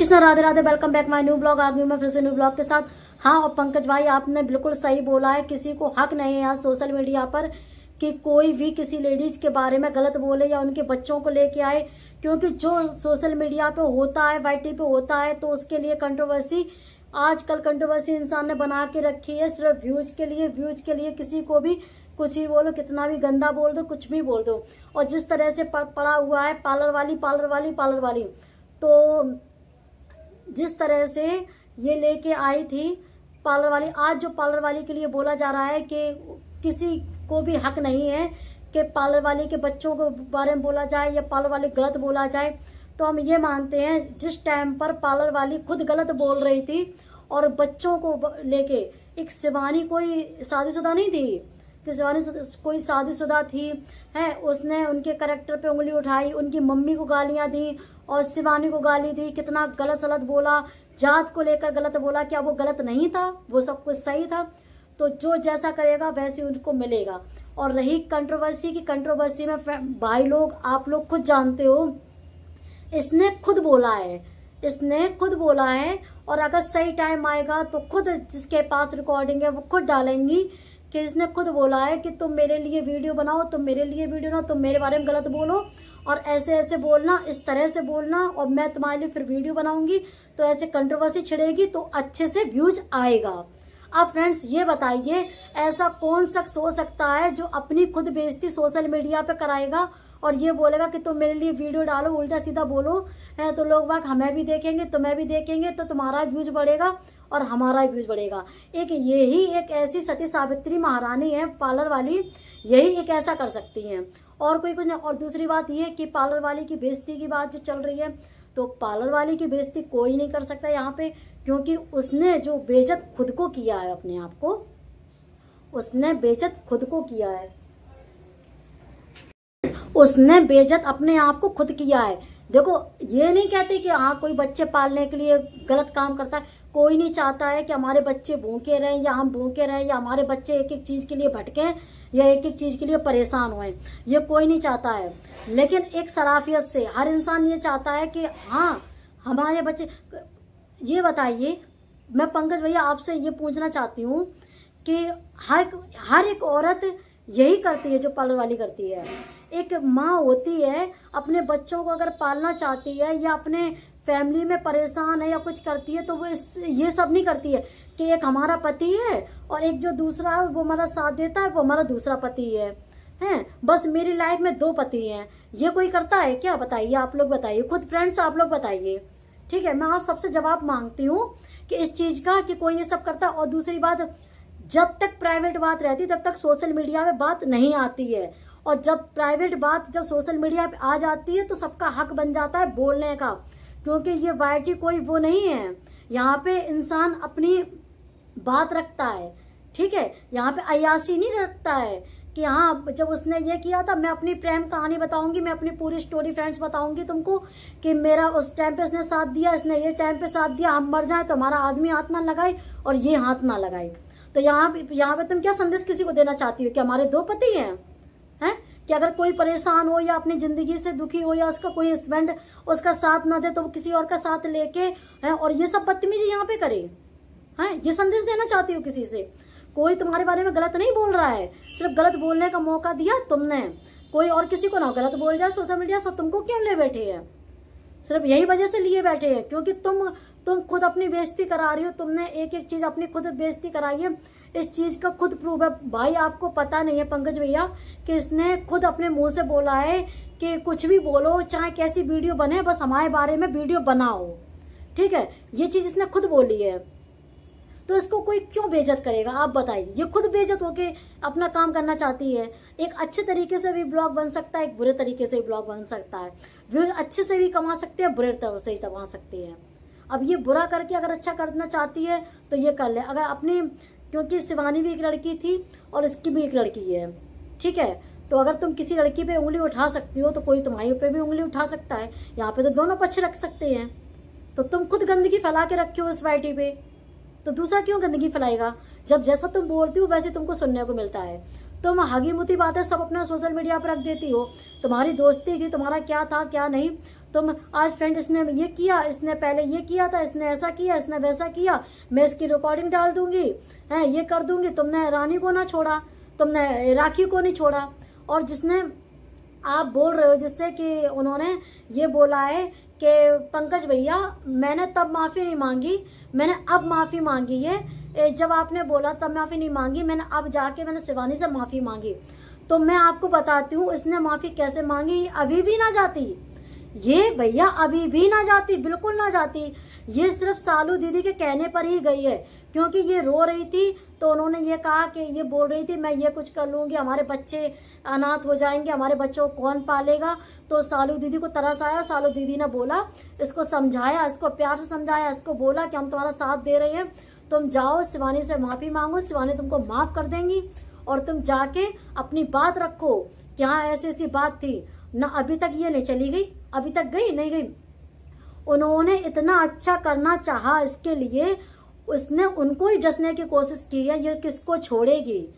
Krishna, Radhe Radhe. Welcome back my new blog. आ गई मैं फिर से न्यू ब्लॉग के साथ। हाँ, और पंकज भाई आपने बिल्कुल सही बोला है, किसी को हक नहीं है आज सोशल मीडिया पर कि कोई भी किसी लेडीज के बारे में गलत बोले या उनके बच्चों को लेके आए, क्योंकि जो सोशल मीडिया पे होता है, वाईटी पे होता है, तो उसके लिए कंट्रोवर्सी, आजकल कंट्रोवर्सी इंसान ने बना के रखी है सिर्फ व्यूज के लिए किसी को भी कुछ ही बोलो, कितना भी गंदा बोल दो, कुछ भी बोल दो। और जिस तरह से पड़ा हुआ है पार्लर वाली, तो जिस तरह से ये लेके आई थी पार्लर वाली, आज जो पार्लर वाली के लिए बोला जा रहा है कि किसी को भी हक नहीं है कि पार्लर वाली के बच्चों के बारे में बोला जाए या पार्लर वाली गलत बोला जाए। तो हम ये मानते हैं, जिस टाइम पर पार्लर वाली खुद गलत बोल रही थी और बच्चों को लेके, एक शिवानी कोई शादीशुदा नहीं थी कि शिवानी कोई शादीशुदा थी है, उसने उनके कैरेक्टर पे उंगली उठाई, उनकी मम्मी को गालियां दी और शिवानी को गाली दी, कितना गलत सलत बोला, जात को लेकर गलत बोला। क्या वो गलत नहीं था? वो सब कुछ सही था। तो जो जैसा करेगा वैसे उनको मिलेगा। और रही कंट्रोवर्सी की, कंट्रोवर्सी में भाई लोग, आप लोग खुद जानते हो, इसने खुद बोला है और अगर सही टाइम आएगा तो खुद जिसके पास रिकॉर्डिंग है वो खुद डालेंगी कि इसने खुद बोला है कि तुम मेरे लिए वीडियो बनाओ, तुम मेरे बारे में गलत बोलो और ऐसे ऐसे बोलना, इस तरह से बोलना, और मैं तुम्हारे लिए फिर वीडियो बनाऊंगी, तो ऐसे कंट्रोवर्सी छिड़ेगी तो अच्छे से व्यूज आएगा। अब फ्रेंड्स ये बताइए, ऐसा कौन शख्स हो सकता है जो अपनी खुद बेइज्जती सोशल मीडिया पे कराएगा और ये बोलेगा कि तुम मेरे लिए वीडियो डालो, उल्टा सीधा बोलो है, तो लोग बाग हमें भी देखेंगे, तुम्हें भी देखेंगे, तो तुम्हारा व्यूज बढ़ेगा और हमारा व्यूज बढ़ेगा। यही एक ऐसी सती सावित्री महारानी है पार्लर वाली, यही एक ऐसा कर सकती है और कोई कुछ नहीं। और दूसरी बात ये कि पार्लर वाली की बेइज्जती की बात जो चल रही है, तो पार्लर वाली की बेइज्जती कोई नहीं कर सकता यहाँ पे, क्योंकि उसने जो बेइज्जत खुद को किया है, अपने आप को उसने बेइज्जत खुद को किया है, उसने बेइज्जत अपने आप को खुद किया है। देखो, ये नहीं कहते कि हाँ कोई बच्चे पालने के लिए गलत काम करता है, कोई नहीं चाहता है कि हमारे बच्चे भूखे रहें या हम भूखे रहें या हमारे बच्चे एक एक चीज के लिए भटके या एक एक चीज के लिए परेशान हुए, ये कोई नहीं चाहता है। लेकिन एक सराफियत से हर इंसान ये चाहता है कि हाँ हमारे बच्चे। ये बताइए, मैं पंकज भैया आपसे ये पूछना चाहती हूँ कि हर एक औरत यही करती है जो पार्लर वाली करती है। एक माँ होती है, अपने बच्चों को अगर पालना चाहती है या अपने फैमिली में परेशान है या कुछ करती है, तो वो ये सब नहीं करती है कि एक हमारा पति है और एक जो दूसरा है वो हमारा साथ देता है, वो हमारा दूसरा पति है। बस मेरी लाइफ में 2 पति हैं, ये कोई करता है क्या? बताइए, आप लोग बताइए, खुद फ्रेंड्स आप लोग बताइए। ठीक है, मैं आप सबसे जवाब मांगती हूँ कि इस चीज का कि कोई ये सब करता है। और दूसरी बात, जब तक प्राइवेट बात रहती तब तक सोशल मीडिया पे बात नहीं आती है, और जब प्राइवेट बात जब सोशल मीडिया पे आ जाती है तो सबका हक बन जाता है बोलने का, क्योंकि ये वाईटी कोई वो नहीं है, यहाँ पे इंसान अपनी बात रखता है। ठीक है, यहाँ पे अय्यासी नहीं रखता है कि हाँ जब उसने ये किया था, मैं अपनी प्रेम कहानी बताऊंगी, मैं अपनी पूरी स्टोरी फ्रेंड्स बताऊंगी तुमको कि मेरा उस टाइम पे उसने साथ दिया, इसने ये टाइम पे साथ दिया, हम मर जाए तो हमारा आदमी हाथ ना लगाए और ये हाथ ना लगाए। तो यहाँ पे तुम क्या संदेश किसी को देना चाहती हो कि हमारे 2 पति हैं कि अगर कोई परेशान हो या अपनी जिंदगी से दुखी हो या उसका कोई हस्बैंड उसका साथ ना दे तो वो किसी और का साथ लेके है और ये सब बदतमीजी यहाँ पे करे है, ये संदेश देना चाहती हो किसी से? कोई तुम्हारे बारे में गलत नहीं बोल रहा है, सिर्फ गलत बोलने का मौका दिया तुमने, कोई और किसी को ना गलत बोल जाए सोशल मीडिया से, तुमको क्यों ले बैठे हैं? सिर्फ यही वजह से लिए बैठे हैं क्योंकि तुम खुद अपनी बेइज्जती करा रही हो, तुमने एक एक चीज अपनी खुद बेइज्जती कराई है। इस चीज का खुद प्रूफ है भाई, आपको पता नहीं है पंकज भैया कि इसने खुद अपने मुंह से बोला है कि कुछ भी बोलो, चाहे कैसी वीडियो बने, बस हमारे बारे में वीडियो बनाओ। ठीक है, ये चीज इसने खुद बोली है, तो इसको कोई क्यों बेइज्जत करेगा? आप बताइए। ये खुद बेइज्जत होके अपना काम करना चाहती है। एक अच्छे तरीके से भी ब्लॉग बन सकता है, एक बुरे तरीके से भी ब्लॉग बन सकता है, व्यूज अच्छे से भी कमा सकते हैं, बुरे तरह से ही कमा सकते हैं। अब ये बुरा करके अगर अच्छा करना चाहती है तो ये कर ले, अगर अपनी, क्योंकि शिवानी भी एक लड़की थी और इसकी भी एक लड़की है। ठीक है, तो अगर तुम किसी लड़की पे उंगली उठा सकती हो तो कोई तुम्हारी पे भी उंगली उठा सकता है। यहाँ पे तो दोनों पक्ष रख सकते हैं। तो तुम खुद गंदगी फैला के रखे हो इस वाईटी पे, तो दूसरा क्यों गंदगी फैलाएगा? जब जैसा तुम बोलती हो वैसे तुमको सुनने को मिलता है। तुम हगी मुती बातें सब अपना सोशल मीडिया पर रख देती हो। तुम्हारी दोस्ती थी, तुम्हारा क्या था क्या नहीं, तुम आज फ्रेंड इसने ये किया, इसने पहले ये किया था, इसने ऐसा किया, इसने वैसा किया, मैं इसकी रिकॉर्डिंग डाल दूंगी, है ये कर दूंगी। तुमने रानी को ना छोड़ा, तुमने राखी को नहीं छोड़ा। और जिसने आप बोल रहे हो जिससे कि उन्होंने ये बोला है कि पंकज भैया मैंने तब माफी नहीं मांगी, मैंने अब माफी मांगी है। जब आपने बोला तब माफी नहीं मांगी, मैंने अब जाके मैंने शिवानी से माफी मांगी। तो मैं आपको बताती हूँ इसने माफी कैसे मांगी। अभी भी ना जाती ये भैया, अभी भी ना जाती, बिल्कुल ना जाती। ये सिर्फ सालू दीदी के कहने पर ही गई है, क्योंकि ये रो रही थी तो उन्होंने ये कहा कि ये बोल रही थी मैं ये कुछ कर लूंगी, हमारे बच्चे अनाथ हो जाएंगे, हमारे बच्चों को कौन पालेगा। तो सालू दीदी को तरस आया, सालू दीदी ने बोला, इसको समझाया, इसको प्यार से समझाया, इसको बोला कि हम तुम्हारा साथ दे रहे हैं, तुम जाओ शिवानी से माफी मांगो, शिवानी तुमको माफ कर देंगी और तुम जाके अपनी बात रखो कि हाँ ऐसी ऐसी बात थी ना। अभी तक ये नहीं चली गई, अभी तक गई नहीं गई। उन्होंने इतना अच्छा करना चाहा इसके लिए, उसने उनको ही डसने की कोशिश की है। ये किसको छोड़ेगी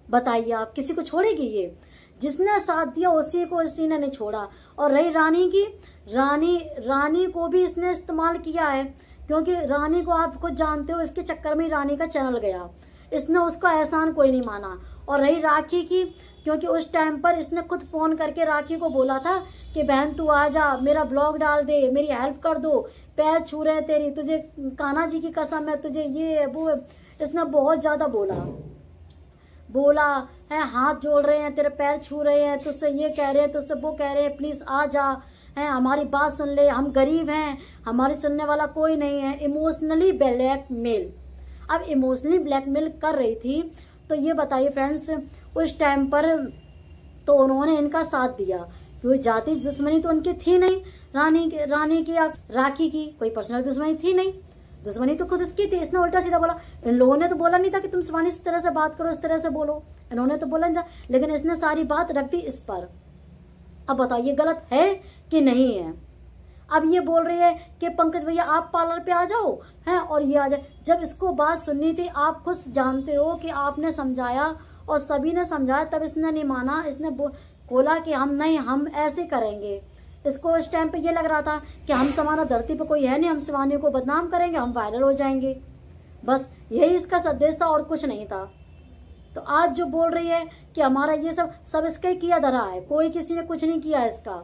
बताइए आप, किसी को छोड़ेगी ये? जिसने साथ दिया उसी को इसी ने नहीं छोड़ा। और रही रानी की, रानी को भी इसने इस्तेमाल किया है, क्योंकि रानी को आप खुद जानते हो, इसके चक्कर में रानी का चैनल गया, इसने उसका एहसान कोई नहीं माना। और रही राखी की, क्योंकि उस टाइम पर इसने खुद फोन करके राखी को बोला था कि बहन तू आ जा, मेरा ब्लॉग डाल दे, मेरी हेल्प कर दो, पैर छू रहे हैं तेरी, तुझे कान्हा जी की कसम है, तुझे ये वो। इसने बहुत ज्यादा बोला है, हाथ जोड़ रहे हैं, तेरे पैर छू रहे हैं, तुझसे ये कह रहे हैं, तुझसे वो कह रहे हैं, प्लीज आ जा, है हमारी बात सुन ले, हम गरीब हैं, हमारी सुनने वाला कोई नहीं है। Emotionally blackmail. अब इमोशनली ब्लैकमेल कर रही थी, तो ये बताइए फ्रेंड्स, उस टाइम पर तो उन्होंने इनका साथ दिया, क्योंकि जाति दुश्मनी तो उनकी थी नहीं, रानी की या राखी की कोई पर्सनल दुश्मनी थी नहीं, दुश्मनी तो खुद इसकी थी। इसने उल्टा सीधा बोला। इन लोगों ने तो बोला नहीं था कि तुम शिवानी इस तरह से बात करो, इस तरह से बोलो, इन्होंने तो बोला नहीं था, लेकिन इसने सारी बात रख दी इस पर। अब बताइए गलत है कि नहीं है? अब ये बोल रही है कि पंकज भैया आप पार्लर पे आ जाओ, हैं, और ये आ जाए। जब इसको बात सुननी थी, आप खुद जानते हो कि आपने समझाया और सभी ने समझाया, तब इसने नहीं माना। इसने बोला कि हम नहीं, हम ऐसे करेंगे। इसको उस टाइम पे ये लग रहा था कि हम समाना धरती पे कोई है नहीं, हम शिवानी को बदनाम करेंगे, हम वायरल हो जाएंगे, बस यही इसका संदेश था और कुछ नहीं था। तो आज जो बोल रही है कि हमारा ये सब इसका ही किया धरा है, कोई किसी ने कुछ नहीं किया इसका।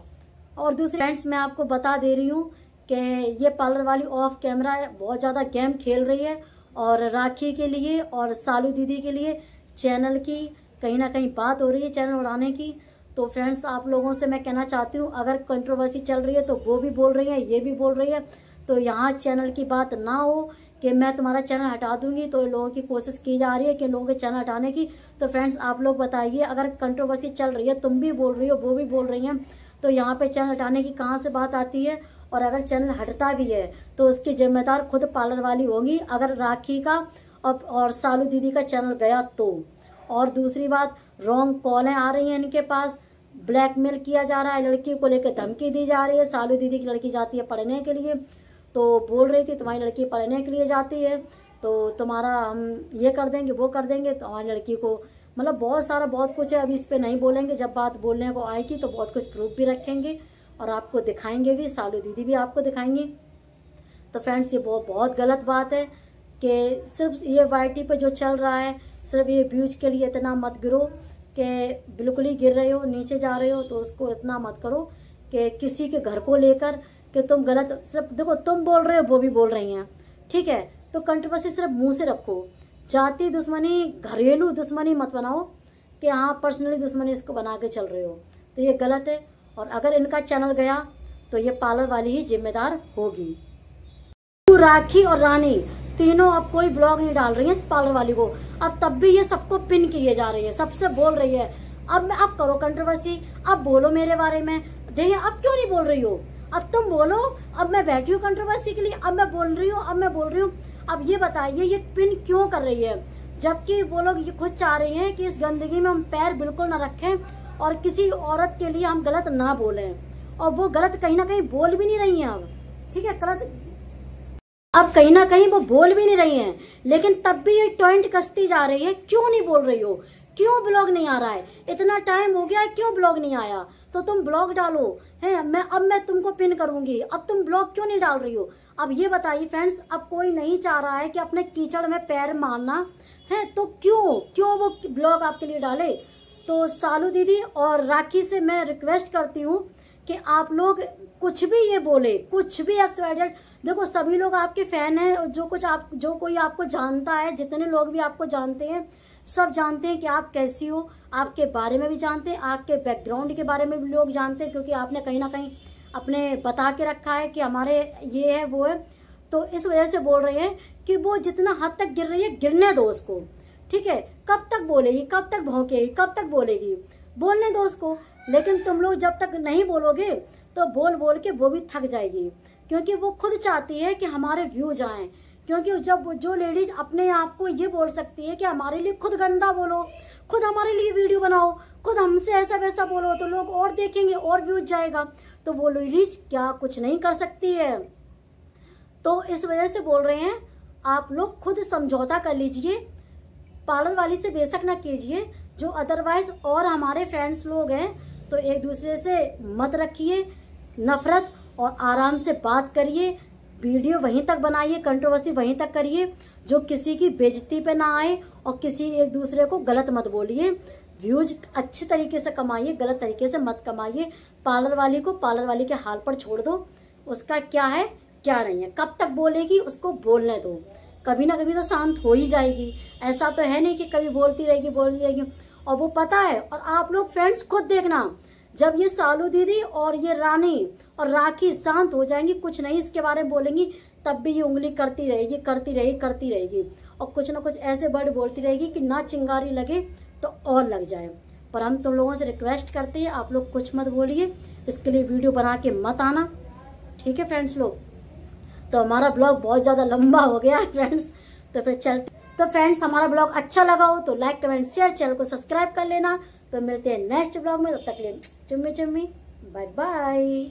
और दूसरी फ्रेंड्स मैं आपको बता दे रही हूँ कि ये पार्लर वाली ऑफ कैमरा बहुत ज्यादा गेम खेल रही है, और राखी के लिए और सालू दीदी के लिए चैनल की कहीं ना कहीं बात हो रही है, चैनल उड़ाने की। तो फ्रेंड्स आप लोगों से मैं कहना चाहती हूँ, अगर कंट्रोवर्सी चल रही है तो वो भी बोल रही है, ये भी बोल रही है, तो यहाँ चैनल की बात ना हो कि मैं तुम्हारा चैनल हटा दूंगी। तो लोगों की कोशिश की जा रही है कि लोगों के चैनल हटाने की। तो फ्रेंड्स आप लोग बताइए, अगर कंट्रोवर्सी चल रही है, तुम भी बोल रही हो, वो भी बोल रही हैं, तो यहाँ पे चैनल हटाने की कहाँ से बात आती है? और अगर चैनल हटता भी है तो उसकी जिम्मेदार खुद पार्लर वाली होगी, अगर राखी का और सालू दीदी का चैनल गया तो। और दूसरी बात, रॉन्ग कॉलें आ रही हैं इनके पास, ब्लैकमेल किया जा रहा है, लड़की को लेकर धमकी दी जा रही है। सालू दीदी की लड़की जाती है पढ़ने के लिए, तो बोल रही थी तुम्हारी लड़की पढ़ने के लिए जाती है तो तुम्हारा हम ये कर देंगे, वो कर देंगे, तो हमारी लड़की को मतलब बहुत कुछ है। अभी इस पे नहीं बोलेंगे, जब बात बोलने को आएगी तो बहुत कुछ प्रूफ भी रखेंगे और आपको दिखाएंगे भी, सालू दीदी भी आपको दिखाएंगी। तो फ्रेंड्स ये बहुत गलत बात है कि सिर्फ ये वाईटी पे जो चल रहा है, सिर्फ ये व्यूज के लिए इतना मत गिरो कि बिल्कुल ही गिर रहे हो, नीचे जा रहे हो, तो उसको इतना मत करो कि किसी के घर को लेकर कि तुम गलत। सिर्फ देखो तुम बोल रहे हो, वो भी बोल रही हैं, ठीक है, तो कंट्रोवर्सी सिर्फ मुंह से रखो, जाति दुश्मनी, घरेलू दुश्मनी मत बनाओ कि हाँ पर्सनली दुश्मनी इसको बना के चल रहे हो, तो ये गलत है। और अगर इनका चैनल गया तो ये पार्लर वाली ही जिम्मेदार होगी। राखी और रानी तीनों अब कोई ब्लॉग नहीं डाल रही है इस पार्लर वाली को, अब तब भी ये सबको पिन किए जा रही है, सबसे बोल रही है। अब करो कंट्रोवर्सी, अब बोलो मेरे बारे में। देखिए अब क्यों नहीं बोल रही हो, अब तुम बोलो, अब मैं बैठी हूँ कंट्रोवर्सी के लिए, अब मैं बोल रही हूँ। अब ये बताइए ये पिन क्यों कर रही है, जबकि वो लोग ये खुद चाह रहे हैं कि इस गंदगी में हम पैर बिल्कुल ना रखें और किसी औरत के लिए हम गलत ना बोलें, और वो गलत कहीं ना कहीं बोल भी नहीं रही हैं अब, ठीक है, गलत अब कहीं ना कहीं वो बोल भी नहीं रही हैं, लेकिन तब भी ये टॉइंट कसती जा रही है। क्यों नहीं बोल रही हो, क्यों ब्लॉग नहीं आ रहा है? इतना टाइम हो गया है, क्यों ब्लॉग नहीं आया? तो तुम ब्लॉग डालो है। अब मैं तुमको पिन करूंगी। अब तुम ब्लॉग क्यों नहीं डाल रही हो? अब ये बताइए फ्रेंड्स, अब कोई नहीं चाह रहा है कि अपने कीचड़ में पैर मारना है, तो क्यों वो ब्लॉग आपके लिए डाले? तो सालू दीदी और राखी से मैं रिक्वेस्ट करती हूँ कि आप लोग कुछ भी ये बोले, कुछ भी एक्सवाइडेड, देखो सभी लोग आपके फैन हैं। जो कोई आपको जानता है, जितने लोग भी आपको जानते हैं, सब जानते हैं कि आप कैसी हो, आपके बारे में भी जानते हैं, आपके बैकग्राउंड के बारे में भी लोग जानते हैं, क्योंकि आपने कहीं ना कहीं अपने बता के रखा है कि हमारे ये है वो है। तो इस वजह से बोल रहे हैं कि वो जितना हद तक गिर रही है गिरने दो उसको, ठीक है? कब तक बोलेगी, कब तक भौंकेगी, कब तक बोलेगी? बोलने दो उसको। लेकिन तुम लोग जब तक नहीं बोलोगे तो बोल बोल के वो भी थक जाएगी, क्योंकि वो खुद चाहती है कि हमारे व्यूज आए। क्योंकि जब जो लेडीज अपने आप को ये बोल सकती है कि हमारे लिए खुद गंदा बोलो, खुद हमारे लिए वीडियो बनाओ, खुद हमसे ऐसा वैसा बोलो, तो लोग और देखेंगे और व्यूज जाएगा, तो वो लेडीज क्या कुछ नहीं कर सकती है? तो इस वजह से बोल रहे हैं आप लोग खुद समझौता कर लीजिए, पार्लर वाली से बेशक ना कीजिए। जो अदरवाइज और हमारे फ्रेंड्स लोग हैं तो एक दूसरे से मत रखिए नफरत, और आराम से बात करिए, वीडियो वहीं तक बनाइए, कंट्रोवर्सी वहीं तक करिए, जो किसी की बेइज्जती पे ना आए, और किसी एक दूसरे को गलत मत बोलिए। व्यूज अच्छे तरीके से कमाइए, गलत तरीके से मत कमाइए। पार्लर वाली को पार्लर वाली के हाल पर छोड़ दो, उसका क्या है क्या नहीं है, कब तक बोलेगी उसको बोलने दो, कभी ना कभी तो शांत हो ही जाएगी। ऐसा तो है नहीं कि कभी बोलती रहेगी। और वो पता है। और आप लोग फ्रेंड्स खुद देखना, जब ये सालू दीदी और ये रानी और राखी शांत हो जाएंगी, कुछ नहीं इसके बारे में बोलेंगी, तब भी ये उंगली करती रहेगी और कुछ ना कुछ ऐसे वर्ड बोलती रहेगी कि ना चिंगारी लगे तो और लग जाए। पर हम तुम लोगों से रिक्वेस्ट करते हैं, आप लोग कुछ मत बोलिए, इसके लिए वीडियो बना के मत आना, ठीक है फ्रेंड्स लोग? तो हमारा ब्लॉग बहुत ज्यादा लंबा हो गया है फ्रेंड्स, तो फिर चलते। तो फ्रेंड्स, हमारा ब्लॉग अच्छा लगा हो तो लाइक कमेंट शेयर, चैनल को सब्सक्राइब कर लेना। तो मिलते हैं नेक्स्ट ब्लॉग में, तब तक के लिए चुम्मी चुम्मी, बाय बाय।